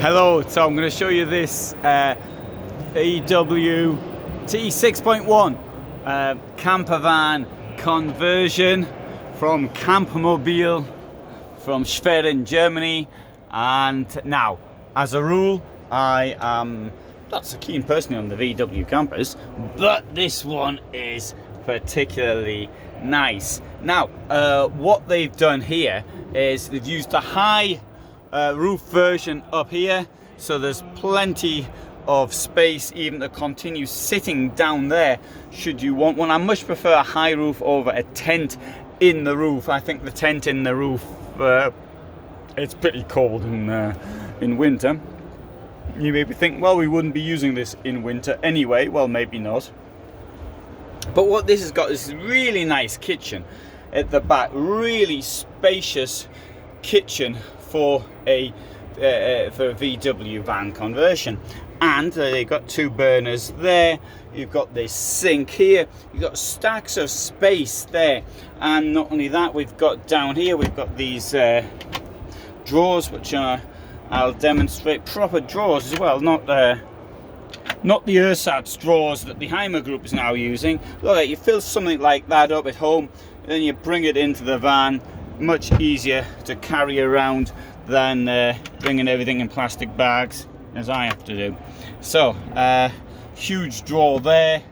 Hello, so I'm going to show you this VW T6.1 campervan conversion from Campmobil from Schwerin, Germany. And now, as a rule, I am not so keen personally on the VW campers, but this one is particularly nice. Now, what they've done here is they've used the high roof version up here, so there's plenty of space even to continue sitting down there should you want one. I much prefer a high roof over a tent in the roof. I think the tent in the roof, it's pretty cold in winter. You maybe think, well, we wouldn't be using this in winter anyway. Well, maybe not. But what this has got is a really nice kitchen at the back, really spacious kitchen for a VW van conversion. And they've got two burners there. You've got this sink here. You've got stacks of space there. And not only that, we've got down here, we've got these drawers, which I'll demonstrate, proper drawers as well, not the ersatz drawers that the Hymer group is now using. Look, you fill something like that up at home, and then you bring it into the van. Much easier to carry around than bringing everything in plastic bags, as I have to do. So, huge drawer there,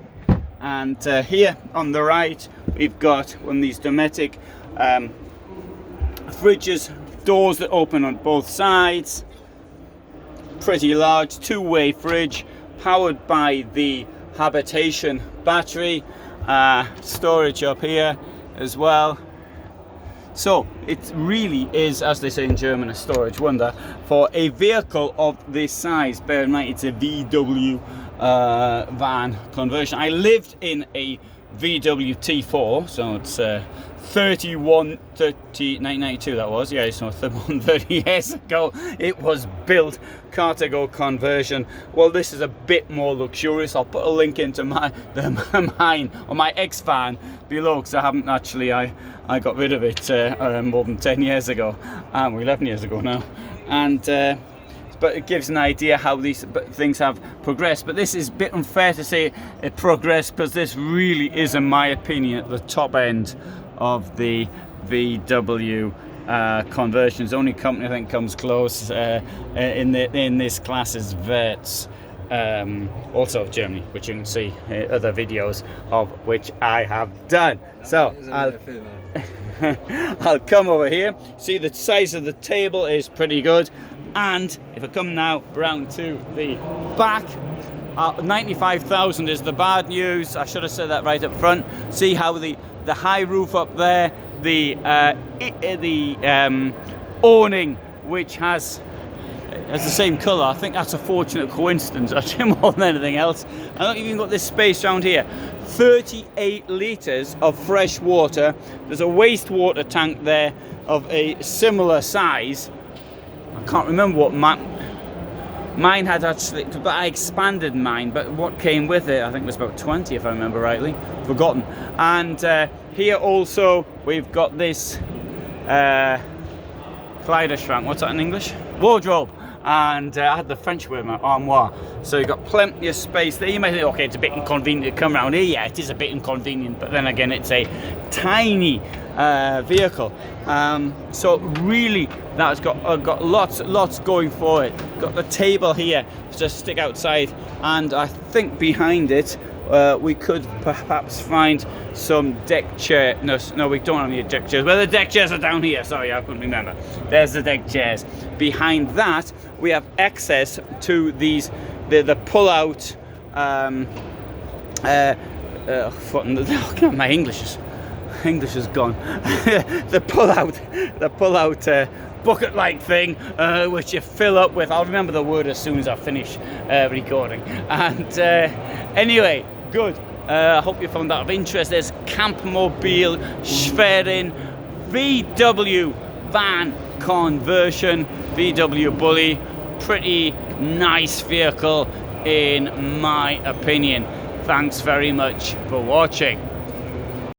and here on the right we've got one of these Dometic fridges, doors that open on both sides, pretty large two-way fridge, powered by the Habitation battery, storage up here as well. So it really is, as they say in German, a storage wonder for a vehicle of this size. Bear in mind, it's a VW van conversion. I lived in a VW T4, so it's 1992 that was, yeah, so 30 years ago it was built. Carthago conversion. Well, this is a bit more luxurious. I'll put a link into mine or my ex-van below, because I haven't actually, I got rid of it more than 10 years ago, 11 years ago now, and but it gives an idea how these things have progressed. But this is a bit unfair to say it progressed, because this really is, in my opinion, at the top end of the VW conversions. The only company I think comes close in this class is Wertz, also of Germany, which you can see other videos of which I have done. So I'll come over here. See, the size of the table is pretty good. And if I come now round to the back, 95,000 is the bad news. I should have said that right up front. See how the high roof up there, the awning, which has the same colour. I think that's a fortunate coincidence, actually, more than anything else. And look, you've even got this space around here. 38 litres of fresh water. There's a wastewater tank there of a similar size. I can't remember what mine had actually, but I expanded mine, but what came with it, I think it was about 20 if I remember rightly, forgotten. And here also we've got this Kleiderschrank, what's that in English? Wardrobe. And I had the French word, my armoire. So you've got plenty of space there. You might think, okay, it's a bit inconvenient to come around here. Yeah, it is a bit inconvenient, but then again, it's a tiny vehicle. So really, that's got lots going for it. Got the table here to stick outside, and I think behind it we could perhaps find some deck chair. No, we don't have any deck chairs. Well, the deck chairs are down here. Sorry, I couldn't remember. There's the deck chairs. Behind that, we have access to these the pull-out. My English is gone. the pull-out bucket-like thing, which you fill up with. I'll remember the word as soon as I finish recording. And anyway, good. I hope you found that of interest. There's Campmobil Schwerin VW van conversion, VW Bully. Pretty nice vehicle in my opinion. Thanks very much for watching.